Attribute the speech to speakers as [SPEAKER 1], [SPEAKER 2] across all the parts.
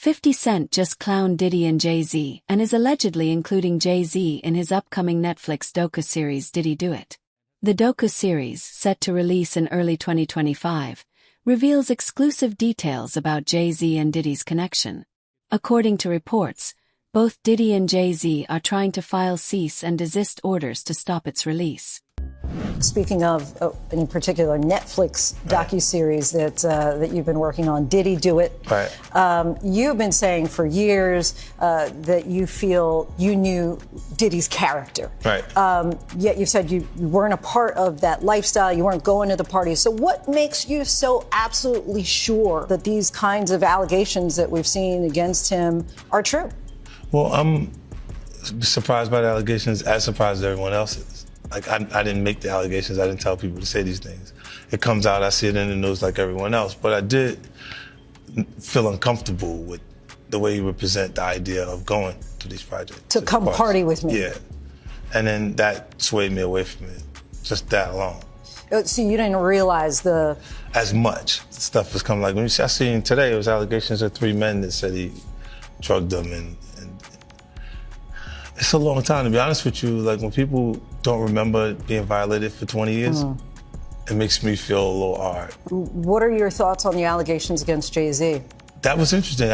[SPEAKER 1] 50 Cent just clowned Diddy and Jay-Z and is allegedly including Jay-Z in his upcoming Netflix docu-series Diddy Do It. The docu-series, set to release in early 2025, reveals exclusive details about Jay-Z and Diddy's connection. According to reports, both Diddy and Jay-Z are trying to file cease and desist orders to stop its release.
[SPEAKER 2] Speaking of, in particular, Netflix docuseries that you've been working on, Diddy Do It.
[SPEAKER 3] Right.
[SPEAKER 2] You've been saying for years that you feel you knew Diddy's character.
[SPEAKER 3] Right.
[SPEAKER 2] Yet you said you weren't a part of that lifestyle, you weren't going to the parties. So what makes you so absolutely sure that these kinds of allegations that we've seen against him are true?
[SPEAKER 3] Well, I'm surprised by the allegations, as surprised as everyone else is. Like, I didn't make the allegations. I didn't tell people to say these things. It comes out, I see it in the news like everyone else. But I did feel uncomfortable with the way you would present the idea of going to these projects.
[SPEAKER 2] To come party with me.
[SPEAKER 3] Yeah. And then that swayed me away from it, just that alone.
[SPEAKER 2] So you didn't realize
[SPEAKER 3] as much stuff was coming. Like, when I seen today, it was allegations of 3 men that said he drugged them, and it's a long time, to be honest with you. Like, when people don't remember being violated for 20 years, it makes me feel a little hard.
[SPEAKER 2] What are your thoughts on the allegations against Jay-Z?
[SPEAKER 3] That was interesting.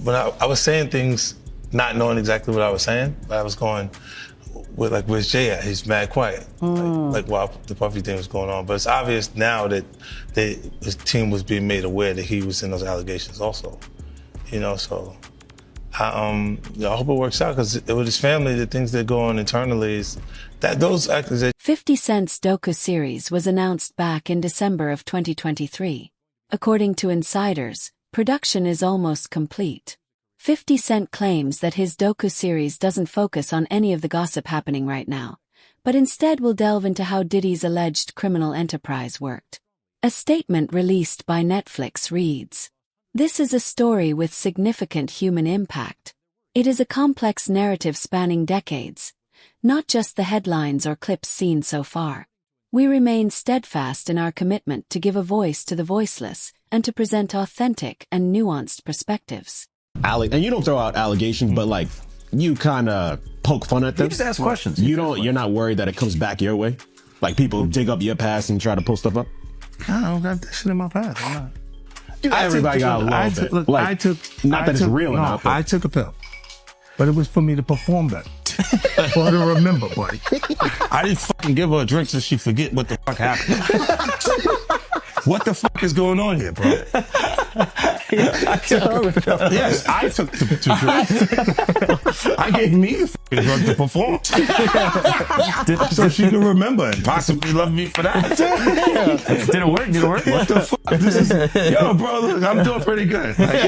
[SPEAKER 3] When I was saying things, not knowing exactly what I was saying, but I was going with, like, where's Jay at? He's mad quiet. Like while the Puffy thing was going on. But it's obvious now that his team was being made aware that he was in those allegations also. You know, so I hope it works out, because with his family, the things that go on internally is that those accusations.
[SPEAKER 1] 50 Cent's docu-series was announced back in December of 2023. According to insiders, production is almost complete. 50 Cent claims that his docu-series doesn't focus on any of the gossip happening right now, but instead will delve into how Diddy's alleged criminal enterprise worked. A statement released by Netflix reads, "This is a story with significant human impact. It is a complex narrative spanning decades, not just the headlines or clips seen so far. We remain steadfast in our commitment to give a voice to the voiceless and to present authentic and nuanced perspectives."
[SPEAKER 4] And you don't throw out allegations, but like, you kind of poke fun at them.
[SPEAKER 5] You just ask questions.
[SPEAKER 4] You're not worried that it comes back your way? Like, people dig up your past and try to pull stuff up?
[SPEAKER 3] I don't got that shit in my past. I'm not.
[SPEAKER 4] Everybody got a little bit.
[SPEAKER 6] Look,
[SPEAKER 4] like, not that it's real enough.
[SPEAKER 6] I took a pill, but it was for me to perform better. For her to remember, buddy.
[SPEAKER 3] I didn't fucking give her a drink so she forget what the fuck happened. What the fuck is going on here, bro? Yes, I took the drinks. I gave me the fucking drug to perform. So she can remember and possibly love me for that.
[SPEAKER 5] Did it work?
[SPEAKER 3] What the fuck? Yo, bro, look, I'm doing pretty good. Like,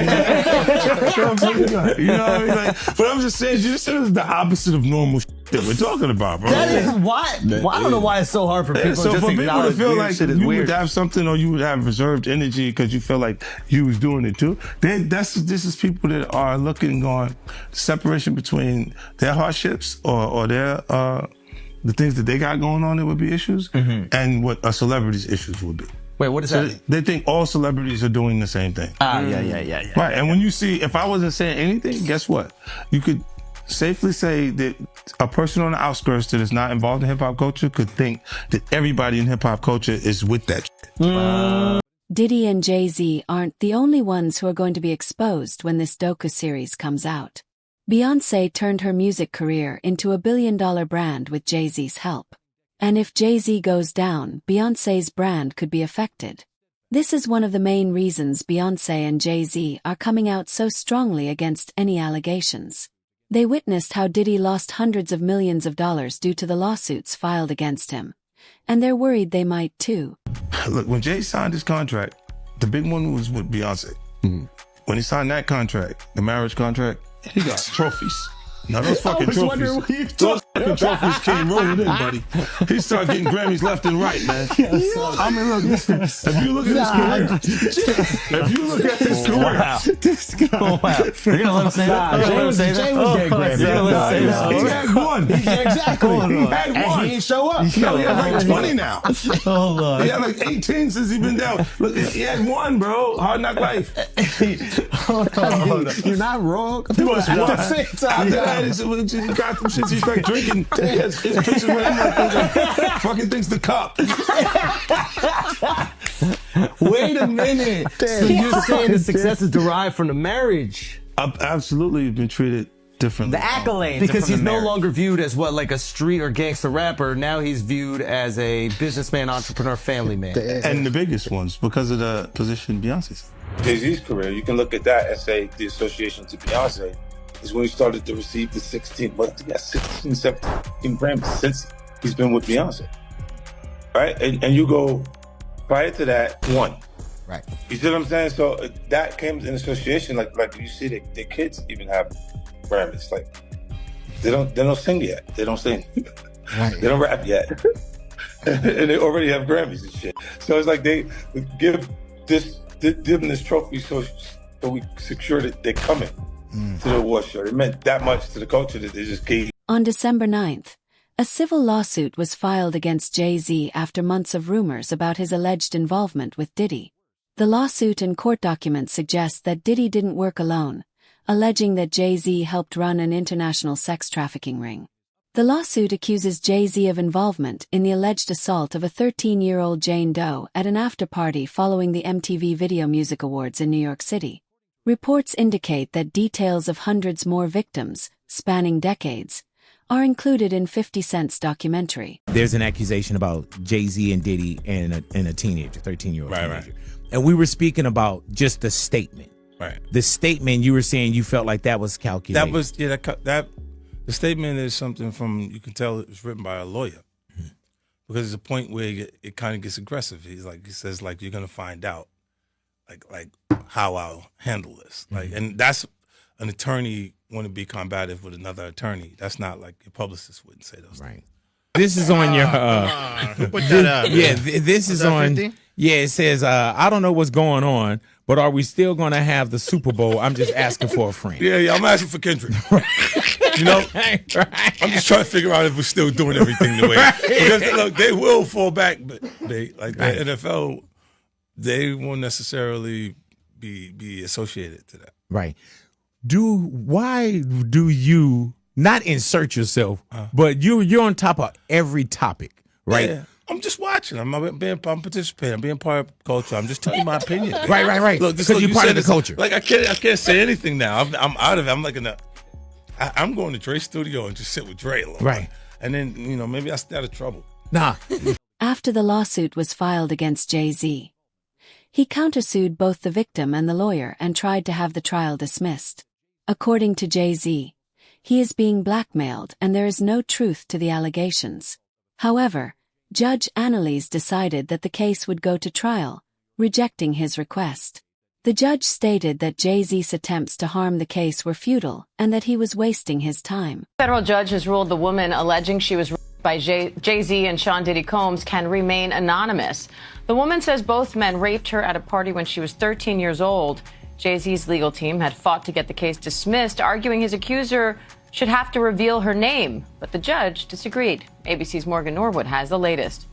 [SPEAKER 3] doing pretty good. You know what I mean? Like, but I'm just saying, this is the opposite of normal shit that we're talking about, bro.
[SPEAKER 5] That is why. Well, I don't know why it's so hard for people
[SPEAKER 3] so
[SPEAKER 5] just
[SPEAKER 3] for
[SPEAKER 5] to
[SPEAKER 3] people to feel like
[SPEAKER 5] shit is
[SPEAKER 3] you
[SPEAKER 5] weird.
[SPEAKER 3] would have something, or you would have reserved energy because you feel like you was doing it too. This is people that are looking on separation between their hardships or their the things that they got going on that would be issues, and what a celebrity's issues would be.
[SPEAKER 5] Wait, what is that?
[SPEAKER 3] They think all celebrities are doing the same thing.
[SPEAKER 5] Yeah.
[SPEAKER 3] Right, and when you see, if I wasn't saying anything, guess what? You could safely say that a person on the outskirts that is not involved in hip-hop culture could think that everybody in hip-hop culture is with that shit.
[SPEAKER 1] Diddy and Jay-Z aren't the only ones who are going to be exposed when this docu-series comes out. Beyoncé turned her music career into a billion-dollar brand with Jay-Z's help. And if Jay-Z goes down, Beyoncé's brand could be affected. This is one of the main reasons Beyoncé and Jay-Z are coming out so strongly against any allegations. They witnessed how Diddy lost hundreds of millions of dollars due to the lawsuits filed against him. And they're worried they might too.
[SPEAKER 3] Look, when Jay signed his contract, the big one was with Beyonce. When he signed that contract, the marriage contract, he got trophies. Now those fucking trophies, those Them trophies came rolling in, buddy. He started getting Grammys left and right, man. I mean, look, if you look at his career,
[SPEAKER 5] Wow. You're gonna let him say that?
[SPEAKER 7] Jay was getting Grammy.
[SPEAKER 3] he had one.
[SPEAKER 7] Exactly.
[SPEAKER 3] He had
[SPEAKER 7] And
[SPEAKER 3] one.
[SPEAKER 7] he didn't show up.
[SPEAKER 3] No, he had like 20 now.
[SPEAKER 5] Hold on.
[SPEAKER 3] He had like 18 since he been down. Look, he had one, bro. Hard Knock Life.
[SPEAKER 7] Hold on. You're not wrong.
[SPEAKER 3] He was one.
[SPEAKER 7] At the same time,
[SPEAKER 3] After that, he got some shit. He started drinking. His pictures with him like fucking things to cup.
[SPEAKER 5] Wait a minute. So you're saying the success is derived from the marriage?
[SPEAKER 3] I've absolutely been treated differently.
[SPEAKER 5] The accolades. Because he's no longer viewed as what, like a street or gangster rapper. Now he's viewed as a businessman, entrepreneur, family man.
[SPEAKER 3] And the biggest ones because of the position Beyonce's.
[SPEAKER 8] Jay-Z's career, you can look at that and say the association to Beyonce is when he started to receive the 16 Grammys since he's been with Beyonce. Right? And you go, prior to that, one.
[SPEAKER 7] Right.
[SPEAKER 8] You see what I'm saying? So that came in association, like you see the kids even have Grammys. Like they don't sing yet. They don't sing.
[SPEAKER 7] Right.
[SPEAKER 8] They don't rap yet. And they already have Grammys and shit. So it's like they give them this trophy so we secure that they're coming to the award show. It meant that much to the culture that they just gave.
[SPEAKER 1] On December 9th, a civil lawsuit was filed against Jay-Z after months of rumors about his alleged involvement with Diddy. The lawsuit and court documents suggest that Diddy didn't work alone, alleging that Jay-Z helped run an international sex trafficking ring. The lawsuit accuses Jay-Z of involvement in the alleged assault of a 13-year-old Jane Doe at an after-party following the MTV Video Music Awards in New York City. Reports indicate that details of hundreds more victims, spanning decades, are included in 50 Cent's documentary.
[SPEAKER 9] There's an accusation about Jay-Z and Diddy and a teenager, 13-year-old teenager.
[SPEAKER 3] Right.
[SPEAKER 9] And we were speaking about just the statement.
[SPEAKER 3] Right.
[SPEAKER 9] The statement, you were saying you felt like that was calculated.
[SPEAKER 3] That was the statement is something from, you can tell it was written by a lawyer. Because there's a point where it kind of gets aggressive. He says you're gonna find out like how I'll handle this. Like, and that's an attorney want to be combative with another attorney. That's not like your publicist wouldn't say those things.
[SPEAKER 9] This is on your
[SPEAKER 6] Put that up.
[SPEAKER 9] yeah, this is on
[SPEAKER 6] 50?
[SPEAKER 9] Yeah, it says I don't know what's going on, but are we still going to have the Super Bowl? I'm just asking for a friend.
[SPEAKER 3] Yeah, I'm asking for Kendrick. You know, I'm just trying to figure out if we're still doing everything the way. Because look, they will fall back, but the NFL, they won't necessarily be associated to that.
[SPEAKER 9] Right. Why do you not insert yourself, but you're on top of every topic, right?
[SPEAKER 3] Yeah. I'm just watching. I'm participating. I'm being part of culture. I'm just telling you my opinion.
[SPEAKER 9] Right.
[SPEAKER 3] Look,
[SPEAKER 9] because you're part of the culture.
[SPEAKER 3] Like I can't say anything now. I'm out of it. I'm like I'm going to Dre's studio and just sit with Dre a little.
[SPEAKER 9] Right.
[SPEAKER 3] And then maybe I stay out of trouble.
[SPEAKER 9] Nah.
[SPEAKER 1] After the lawsuit was filed against Jay-Z, he countersued both the victim and the lawyer and tried to have the trial dismissed. According to Jay-Z, he is being blackmailed and there is no truth to the allegations. However, Judge Annalise decided that the case would go to trial, rejecting his request. The judge stated that Jay-Z's attempts to harm the case were futile and that he was wasting his time.
[SPEAKER 10] Federal judge has ruled the woman alleging she was raped by Jay-Z and Sean Diddy Combs can remain anonymous. The woman says both men raped her at a party when she was 13 years old. Jay-Z's legal team had fought to get the case dismissed, arguing his accuser should have to reveal her name, but the judge disagreed. ABC's Morgan Norwood has the latest.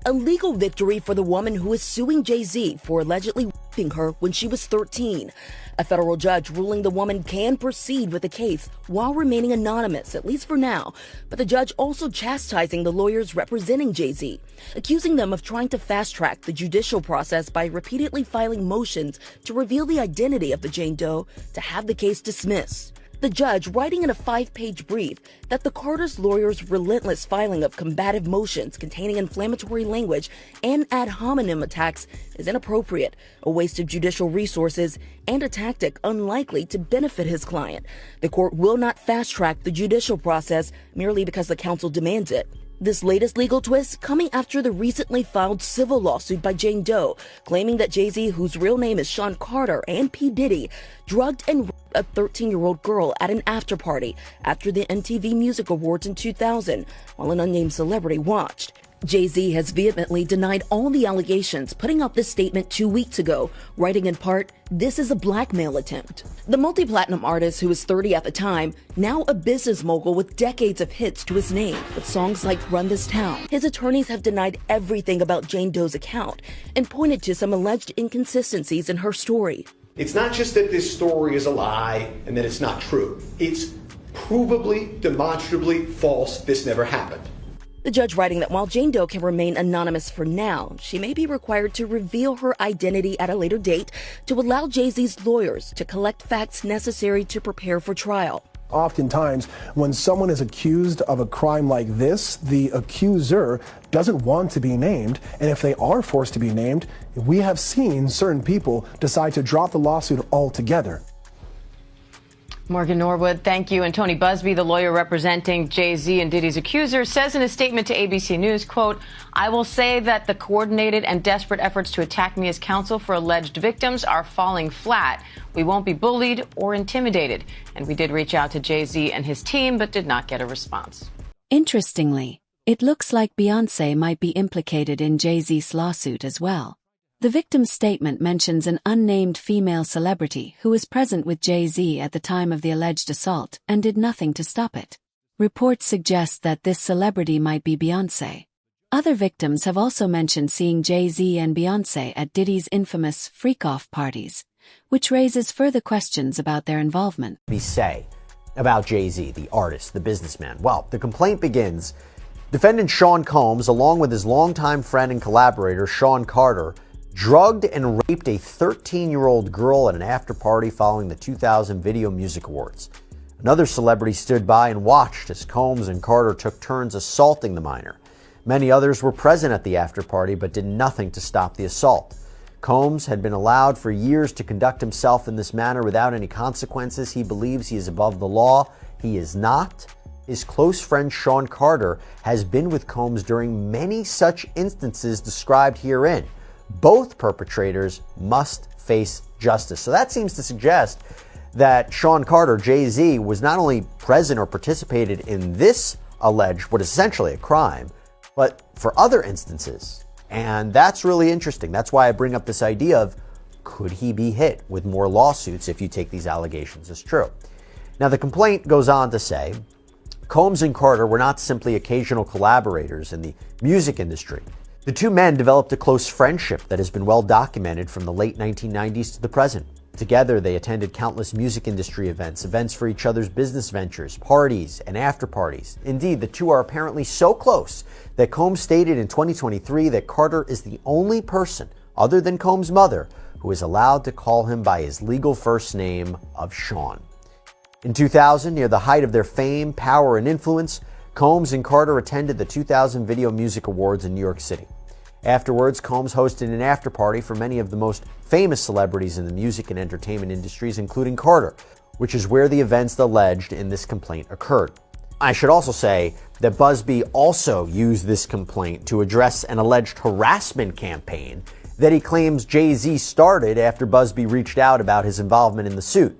[SPEAKER 11] A legal victory for the woman who is suing Jay-Z for allegedly raping her when she was 13. A federal judge ruling the woman can proceed with the case while remaining anonymous, at least for now. But the judge also chastising the lawyers representing Jay-Z, accusing them of trying to fast-track the judicial process by repeatedly filing motions to reveal the identity of the Jane Doe to have the case dismissed. The judge writing in a 5-page brief that the Carter's lawyers' relentless filing of combative motions containing inflammatory language and ad hominem attacks is inappropriate, a waste of judicial resources, and a tactic unlikely to benefit his client. The court will not fast-track the judicial process merely because the counsel demands it. This latest legal twist coming after the recently filed civil lawsuit by Jane Doe, claiming that Jay-Z, whose real name is Sean Carter, and P. Diddy drugged and raped a 13-year-old girl at an after-party after the MTV Music Awards in 2000, while an unnamed celebrity watched. Jay-Z has vehemently denied all the allegations, putting out this statement 2 weeks ago, writing in part, "This is a blackmail attempt." The multi-platinum artist, who was 30 at the time, now a business mogul with decades of hits to his name, with songs like Run This Town. His attorneys have denied everything about Jane Doe's account and pointed to some alleged inconsistencies in her story.
[SPEAKER 12] It's not just that this story is a lie and that it's not true. It's provably, demonstrably false. This never happened.
[SPEAKER 11] The judge writing that while Jane Doe can remain anonymous for now, she may be required to reveal her identity at a later date to allow Jay-Z's lawyers to collect facts necessary to prepare for trial.
[SPEAKER 13] Oftentimes, when someone is accused of a crime like this, the accuser doesn't want to be named, and if they are forced to be named, we have seen certain people decide to drop the lawsuit altogether.
[SPEAKER 10] Morgan Norwood, thank you. And Tony Busby, the lawyer representing Jay-Z and Diddy's accusers, says in a statement to ABC News, quote, "I will say that the coordinated and desperate efforts to attack me as counsel for alleged victims are falling flat. We won't be bullied or intimidated." And we did reach out to Jay-Z and his team, but did not get a response.
[SPEAKER 1] Interestingly, it looks like Beyoncé might be implicated in Jay-Z's lawsuit as well. The victim's statement mentions an unnamed female celebrity who was present with Jay-Z at the time of the alleged assault and did nothing to stop it. Reports suggest that this celebrity might be Beyoncé. Other victims have also mentioned seeing Jay-Z and Beyoncé at Diddy's infamous freak-off parties, which raises further questions about their involvement.
[SPEAKER 14] We say about Jay-Z, the artist, the businessman. Well, the complaint begins. Defendant Sean Combs, along with his longtime friend and collaborator Sean Carter, drugged and raped a 13-year-old girl at an after-party following the 2000 Video Music Awards. Another celebrity stood by and watched as Combs and Carter took turns assaulting the minor. Many others were present at the after-party but did nothing to stop the assault. Combs had been allowed for years to conduct himself in this manner without any consequences. He believes he is above the law. He is not. His close friend Sean Carter has been with Combs during many such instances described herein. Both perpetrators must face justice. So that seems to suggest that Sean Carter, Jay-Z, was not only present or participated in this alleged, what is essentially a crime, but for other instances. And that's really interesting. That's why I bring up this idea of, could he be hit with more lawsuits if you take these allegations as true? Now, the complaint goes on to say, Combs and Carter were not simply occasional collaborators in the music industry. The two men developed a close friendship that has been well documented from the late 1990s to the present. Together, they attended countless music industry events, events for each other's business ventures, parties, and after-parties. Indeed, the two are apparently so close that Combs stated in 2023 that Carter is the only person, other than Combs' mother, who is allowed to call him by his legal first name of Sean. In 2000, near the height of their fame, power, and influence, Combs and Carter attended the 2000 Video Music Awards in New York City. Afterwards, Combs hosted an after-party for many of the most famous celebrities in the music and entertainment industries, including Carter, which is where the events alleged in this complaint occurred. I should also say that Busby also used this complaint to address an alleged harassment campaign that he claims Jay-Z started after Busby reached out about his involvement in the suit.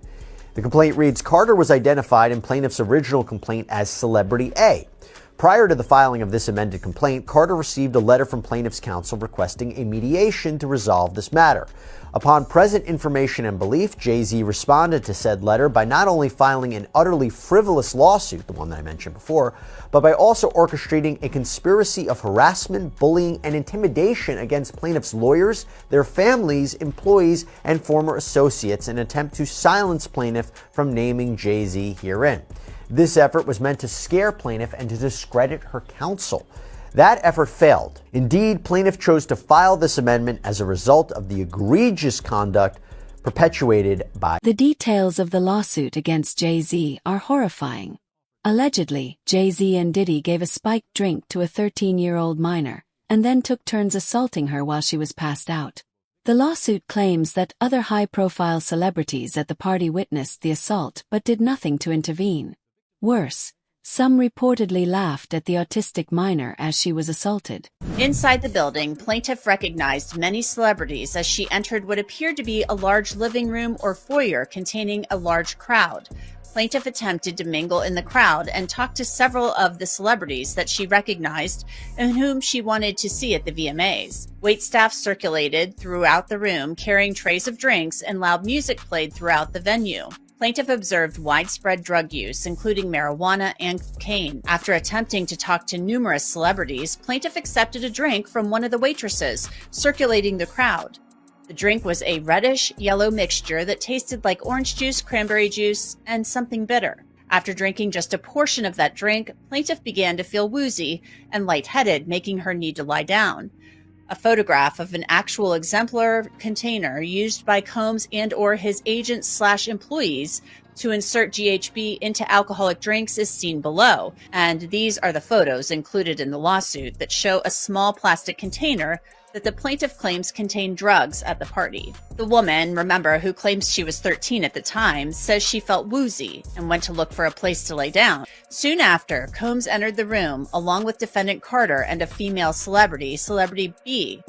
[SPEAKER 14] The complaint reads, Carter was identified in plaintiff's original complaint as Celebrity A. Prior to the filing of this amended complaint, Carter received a letter from plaintiff's counsel requesting a mediation to resolve this matter. Upon present information and belief, Jay-Z responded to said letter by not only filing an utterly frivolous lawsuit, the one that I mentioned before, but by also orchestrating a conspiracy of harassment, bullying, and intimidation against plaintiff's lawyers, their families, employees, and former associates in an attempt to silence plaintiff from naming Jay-Z herein. This effort was meant to scare plaintiff and to discredit her counsel. That effort failed. Indeed, plaintiff chose to file this amendment as a result of the egregious conduct perpetuated by.
[SPEAKER 1] The details of the lawsuit against Jay-Z are horrifying. Allegedly, Jay-Z and Diddy gave a spiked drink to a 13-year-old minor, and then took turns assaulting her while she was passed out. The lawsuit claims that other high-profile celebrities at the party witnessed the assault but did nothing to intervene. Worse, Some reportedly laughed at the autistic minor as she was assaulted.
[SPEAKER 15] Inside the building, plaintiff recognized many celebrities as she entered what appeared to be a large living room or foyer containing a large crowd. Plaintiff attempted to mingle in the crowd and talk to several of the celebrities that she recognized and whom she wanted to see at the VMAs. Waitstaff circulated throughout the room, carrying trays of drinks, and loud music played throughout the venue. Plaintiff observed widespread drug use, including marijuana and cocaine. After attempting to talk to numerous celebrities, plaintiff accepted a drink from one of the waitresses, circulating the crowd. The drink was a reddish-yellow mixture that tasted like orange juice, cranberry juice, and something bitter. After drinking just a portion of that drink, plaintiff began to feel woozy and lightheaded, making her need to lie down. A photograph of an actual exemplar container used by Combs and/or his agents/employees to insert GHB into alcoholic drinks is seen below, and these are the photos included in the lawsuit that show a small plastic container that the plaintiff claims contained drugs at the party. The woman, remember, who claims she was 13 at the time, says she felt woozy and went to look for a place to lay down. Soon after, Combs entered the room along with defendant Carter and a female celebrity, Celebrity B.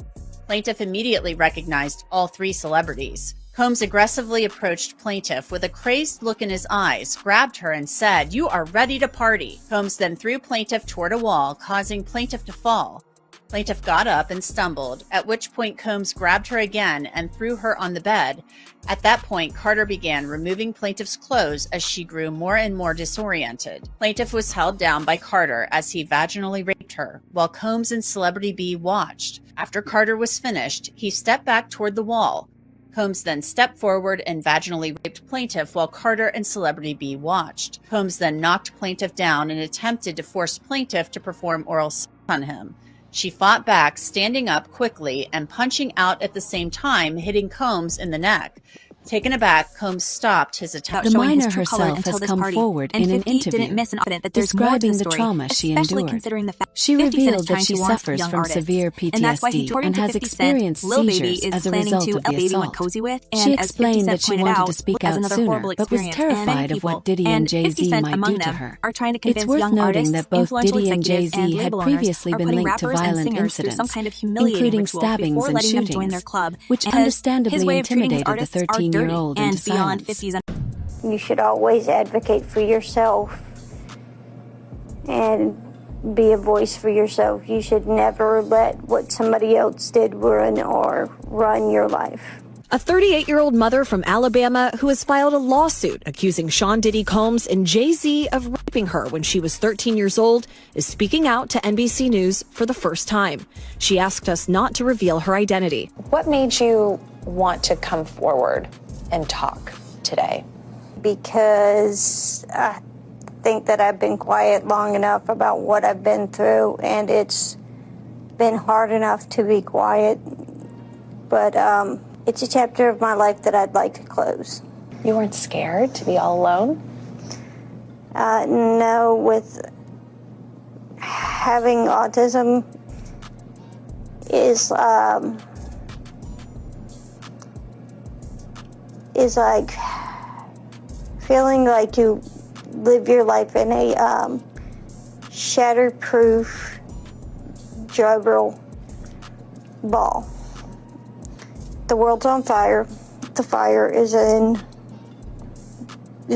[SPEAKER 15] Plaintiff immediately recognized all three celebrities. Combs aggressively approached plaintiff with a crazed look in his eyes, grabbed her and said, "You are ready to party." Combs then threw plaintiff toward a wall, causing plaintiff to fall. Plaintiff got up and stumbled, at which point Combs grabbed her again and threw her on the bed. At that point, Carter began removing plaintiff's clothes as she grew more and more disoriented. Plaintiff was held down by Carter as he vaginally raped her, while Combs and Celebrity B watched. After Carter was finished, he stepped back toward the wall. Combs then stepped forward and vaginally raped plaintiff while Carter and Celebrity B watched. Combs then knocked plaintiff down and attempted to force plaintiff to perform oral sex on him. She fought back, standing up quickly and punching out at the same time, hitting Combs in the neck. Taken aback, Combs stopped his attack.
[SPEAKER 1] The minor herself has come forward in an interview describing the trauma she endured. She revealed that she suffers from severe PTSD and has experienced seizures as a result of the assault. She explained that she wanted to speak out sooner, but was terrified of what Diddy and Jay-Z might do to her. It's worth noting that both Diddy and Jay-Z had previously been linked to violent incidents, including stabbings and shootings, which understandably intimidated the 13-year-old into silence.
[SPEAKER 16] You should always advocate for yourself and be a voice for yourself. You should never let what somebody else did run your life.
[SPEAKER 17] A 38-year-old mother from Alabama who has filed a lawsuit accusing Sean Diddy Combs and Jay-Z of raping her when she was 13 years old is speaking out to NBC News for the first time. She asked us not to reveal her identity.
[SPEAKER 18] What made you want to come forward and talk today?
[SPEAKER 16] Because I think that I've been quiet long enough about what I've been through, and it's been hard enough to be quiet, but it's a chapter of my life that I'd like to close.
[SPEAKER 18] You weren't scared to be all alone?
[SPEAKER 16] No, with having autism is like feeling like you live your life in a shatterproof juggle ball. The world's on fire. The fire is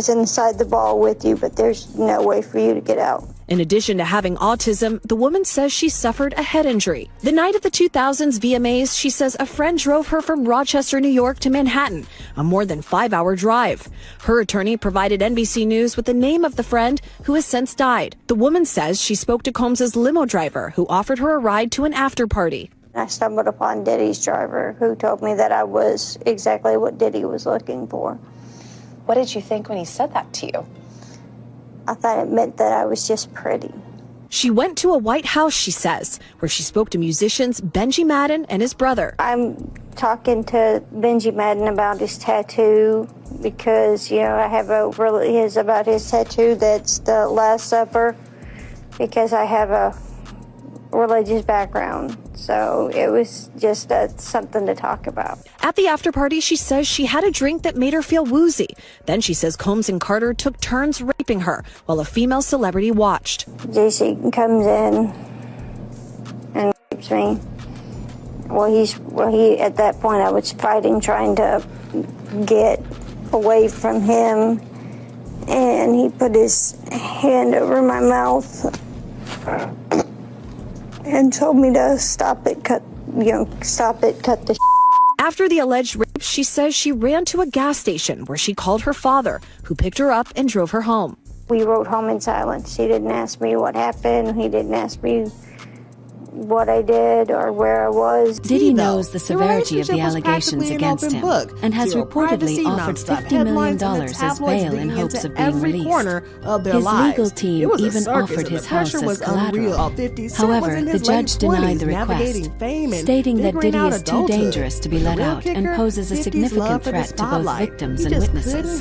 [SPEAKER 16] inside the ball with you, but there's no way for you to get out.
[SPEAKER 17] In addition to having autism, the woman says she suffered a head injury. The night of the 2000s VMAs, she says a friend drove her from Rochester, New York to Manhattan, a more than 5-hour drive. Her attorney provided NBC News with the name of the friend who has since died. The woman says she spoke to Combs' limo driver, who offered her a ride to an after party.
[SPEAKER 16] I stumbled upon Diddy's driver, who told me that I was exactly what Diddy was looking for.
[SPEAKER 18] What did you think when he said that to you?
[SPEAKER 16] I thought it meant that I was just pretty.
[SPEAKER 17] She went to a White House, she says, where she spoke to musicians Benji Madden and his brother.
[SPEAKER 16] I'm talking to Benji Madden about his tattoo because, I have about his tattoo that's the Last Supper because I have a religious background. So it was just something to talk about.
[SPEAKER 17] At the after party, she says she had a drink that made her feel woozy. Then she says Combs and Carter took turns raping her while a female celebrity watched.
[SPEAKER 16] JC comes in and rapes me. He at that point I was fighting, trying to get away from him, and he put his hand over my mouth and told me to stop it, cut the
[SPEAKER 17] After the alleged rape, she says she ran to a gas station where she called her father, who picked her up and drove her home.
[SPEAKER 16] We rode home in silence. He didn't ask me what happened. He didn't ask me what I did or where I was.
[SPEAKER 1] Diddy knows the severity of the allegations against him and has reportedly offered $50 million as bail in hopes of being released. His legal team even offered his house as collateral. However, the judge denied the request, stating that Diddy is too dangerous to be let out and poses a significant threat to both victims and witnesses.